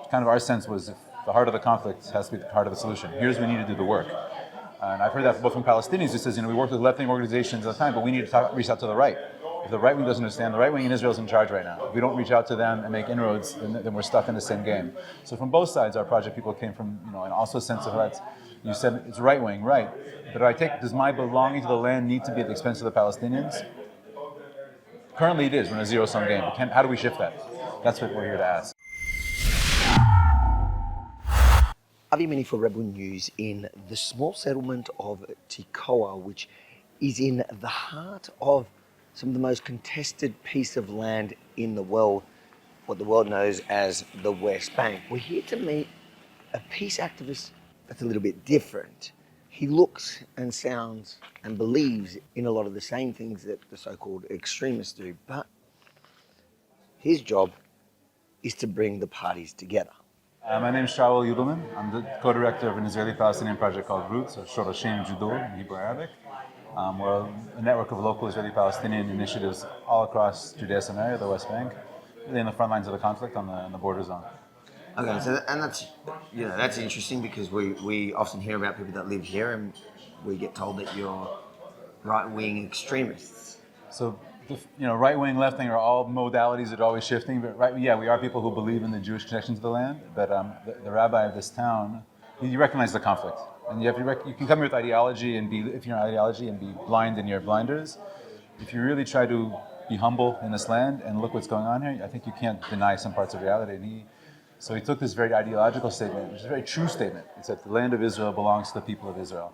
kind of our sense was if the heart of the conflict has to be the heart of the solution. Here's when we need to do the work. And I've heard that both from Palestinians who says, we work with left-wing organizations all the time, but we need to reach out to the right. If the right wing doesn't understand, the right wing in Israel is in charge right now. If we don't reach out to them and make inroads, then we're stuck in the same game. So from both sides, our project people came from, and also a sense of that. You said it's right wing, right? But does my belonging to the land need to be at the expense of the Palestinians? Currently it is. We're in a zero-sum game. But how do we shift that? That's what we're here to ask. Avi Mini for Rebel News in the small settlement of Tekoa, which is in the heart of some of the most contested piece of land in the world, what the world knows as the West Bank. We're here to meet a peace activist that's a little bit different. He looks and sounds and believes in a lot of the same things that the so-called extremists do, but his job is to bring the parties together. My name is Shaul Yudelman. I'm the co-director of an Israeli-Palestinian project called Roots, or Shorashim Judo in Hebrew Arabic. We're a network of local Israeli-Palestinian initiatives all across Judea-Samaria, the West Bank, really in the front lines of the conflict on the border zone. Okay, so that's interesting because we often hear about people that live here and we get told that you're right-wing extremists. So, right-wing, left-wing are all modalities that are always shifting. But we are people who believe in the Jewish connection to the land. But the rabbi of this town, you recognize the conflict, and you can come here with ideology and be blind in your blinders. If you really try to be humble in this land and look what's going on here, I think you can't deny some parts of reality. And so he took this very ideological statement, which is a very true statement. It said the land of Israel belongs to the people of Israel.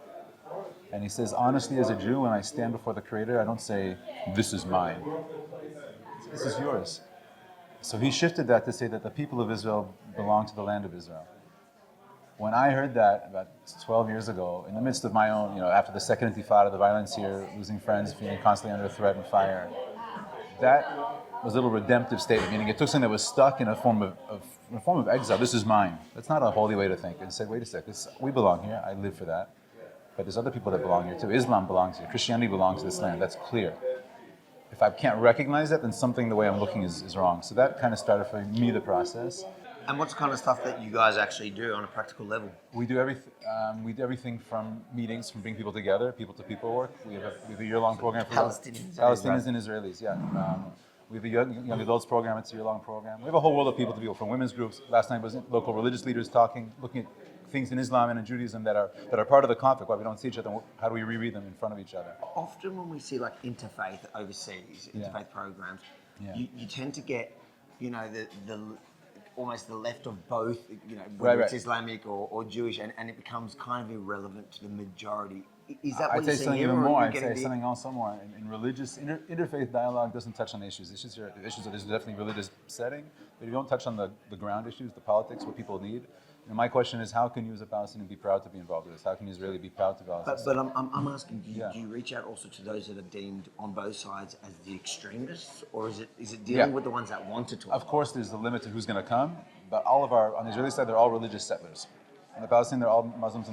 And he says, honestly, as a Jew, when I stand before the Creator, I don't say, this is mine. This is yours. So he shifted that to say that the people of Israel belong to the land of Israel. When I heard that about 12 years ago, in the midst of my own, after the second intifada, the violence here, losing friends, feeling constantly under threat and fire, that was a little redemptive statement, meaning it took something that was stuck in a form of exile. This is mine. That's not a holy way to think. And said, wait a sec, we belong here. I live for that. But there's other people that belong here too. Islam belongs here. Christianity belongs to this land. That's clear. If I can't recognize that, then something the way I'm looking is wrong. So that kind of started for me the process. And what's the kind of stuff that you guys actually do on a practical level? We do everything from meetings, from bringing people together, people-to-people work. We have a year-long program for Palestinians and Israelis. Yeah. We have a young adults program. It's a year-long program. We have a whole world of people-to-people, from women's groups. Last night was local religious leaders looking at things in Islam and in Judaism that are part of the conflict. Why we don't see each other? How do we reread them in front of each other? Often when we see like interfaith overseas, interfaith programs, you tend to get, the almost the left of both, whether it's Islamic or Jewish, and it becomes kind of irrelevant to the majority. Is that what I'd you're say saying? something even more. I'd say something else more. In religious interfaith dialogue doesn't touch on issues. Issues are there's definitely religious setting, but you don't touch on the ground issues, the politics, what people need. And my question is, how can you as a Palestinian be proud to be involved with this? How can Israeli be proud to be involved with this? But I'm asking, do you reach out also to those that are deemed on both sides as the extremists, or is it dealing with the ones that want to talk? Of course, there's a limit to who's going to come, but on the Israeli side, they're all religious settlers. On the Palestinian, they're all Muslims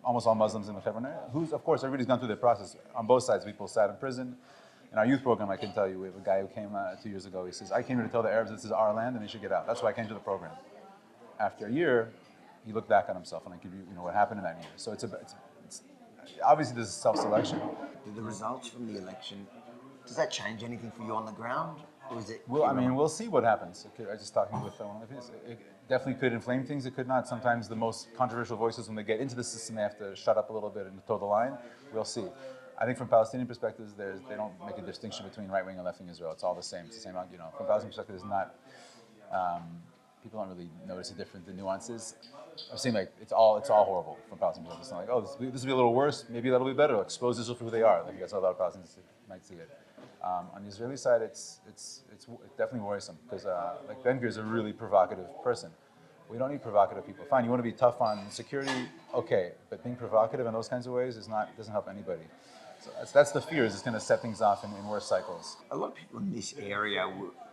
almost all Muslims in the Hebron area. Of course, everybody's gone through the process. On both sides, people sat in prison. In our youth program, I can tell you, we have a guy who came 2 years ago. He says, I came here to tell the Arabs this is our land and they should get out. That's why I came to the program. After a year, he looked back on himself, and I give you, what happened in that year. So it's obviously this is self-selection. The results from the election, does that change anything for you on the ground, or is it? Well, we'll see what happens. I was just talking with one of his. It definitely could inflame things. It could not. Sometimes the most controversial voices, when they get into the system, they have to shut up a little bit and toe the line. We'll see. I think from Palestinian perspectives, they don't make a distinction between right-wing and left-wing Israel. It's all the same. It's the same. From Palestinian perspective, it's not. People don't really notice the nuances. I'm saying it's all horrible from Palestinian perspective. It's not like, this will be a little worse. Maybe that'll be better. Expose Israel for who they are. Like that's how a lot of Palestinians might see it. On the Israeli side, it's definitely worrisome because Ben Gvir is a really provocative person. We don't need provocative people. Fine, you want to be tough on security, okay, but being provocative in those kinds of ways doesn't help anybody. So that's the fear, is it's going to set things off in worse cycles. A lot of people in this area,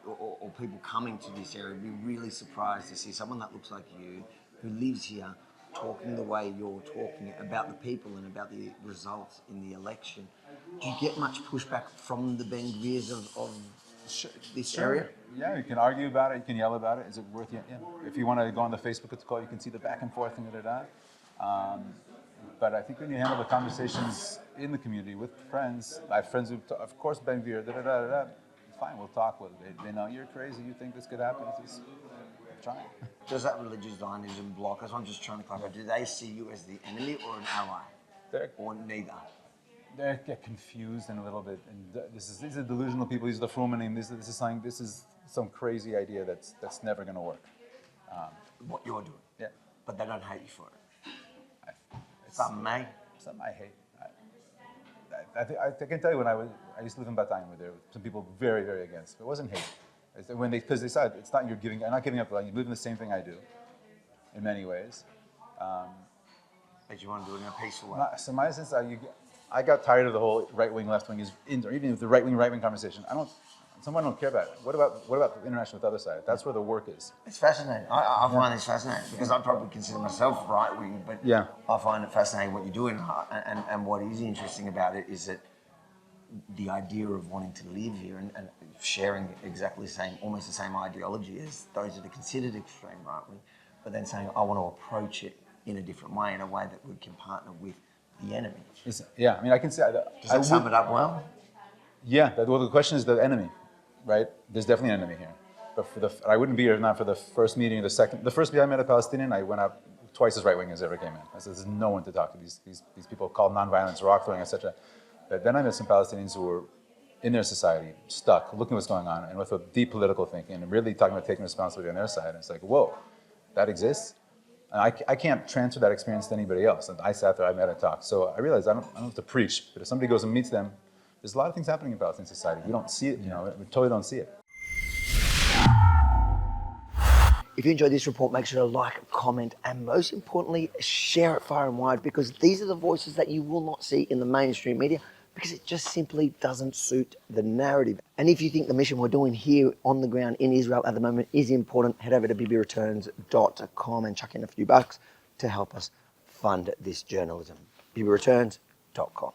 or people coming to this area, would be really surprised to see someone that looks like you, who lives here, talking the way you're talking about the people and about the results in the election. Do you get much pushback from the Ben Gvirs of this area? Yeah, you can argue about it. You can yell about it. Is it worth it? Yeah. If you want to go on the Facebook call, you can see the back and forth and But I think when you handle the conversations in the community with friends, I have friends who, of course, Ben Gvir, fine, we'll talk. They know you're crazy. You think this could happen. It's just trying. Does that religious Zionism block us? I'm just trying to clarify. Do they see you as the enemy or an ally? Or neither? They get confused and a little bit. And these are delusional people. These are the Frumanim. This is some crazy idea that's never going to work. What you're doing? Yeah. But they don't hate you for it. Some may. Some I hate. I can tell you when I used to live in Batang, where there were some people very, very against. It wasn't hate. Because they said it's not you're not giving up the land. You live in the same thing I do, in many ways. But you want to do it in a peaceful way. So my sense, I got tired of the whole right wing, left wing or even the right wing conversation. Someone don't care about it. What about the interaction with the other side? That's where the work is. It's fascinating. I find this fascinating because I probably consider myself right wing, but yeah. I find it fascinating what you're doing. And what is interesting about it is that the idea of wanting to live here and sharing exactly almost the same ideology as those that are considered extreme right wing, but then saying, I want to approach it in a different way, in a way that we can partner with the enemy. Yeah, I mean, I can say Does that sum it up well? Yeah, the question is the enemy, right? There's definitely an enemy here. But I wouldn't be here if not for the first meeting, the first meeting I met a Palestinian, I went out twice as right-wing as ever came in. I said, there's no one to talk to. These people called nonviolence, rock throwing, etc. But then I met some Palestinians who were in their society, stuck, looking at what's going on, and with a deep political thinking, and really talking about taking responsibility on their side. And it's like, whoa, that exists? And I can't transfer that experience to anybody else. And I sat there, I met and talked. So I realized I don't have to preach, but if somebody goes and meets them, there's a lot of things happening in Palestinian society. We don't see it, we totally don't see it. If you enjoyed this report, make sure to like, comment, and most importantly, share it far and wide, because these are the voices that you will not see in the mainstream media, because it just simply doesn't suit the narrative. And if you think the mission we're doing here on the ground in Israel at the moment is important, head over to bbreturns.com and chuck in a few bucks to help us fund this journalism. bbreturns.com.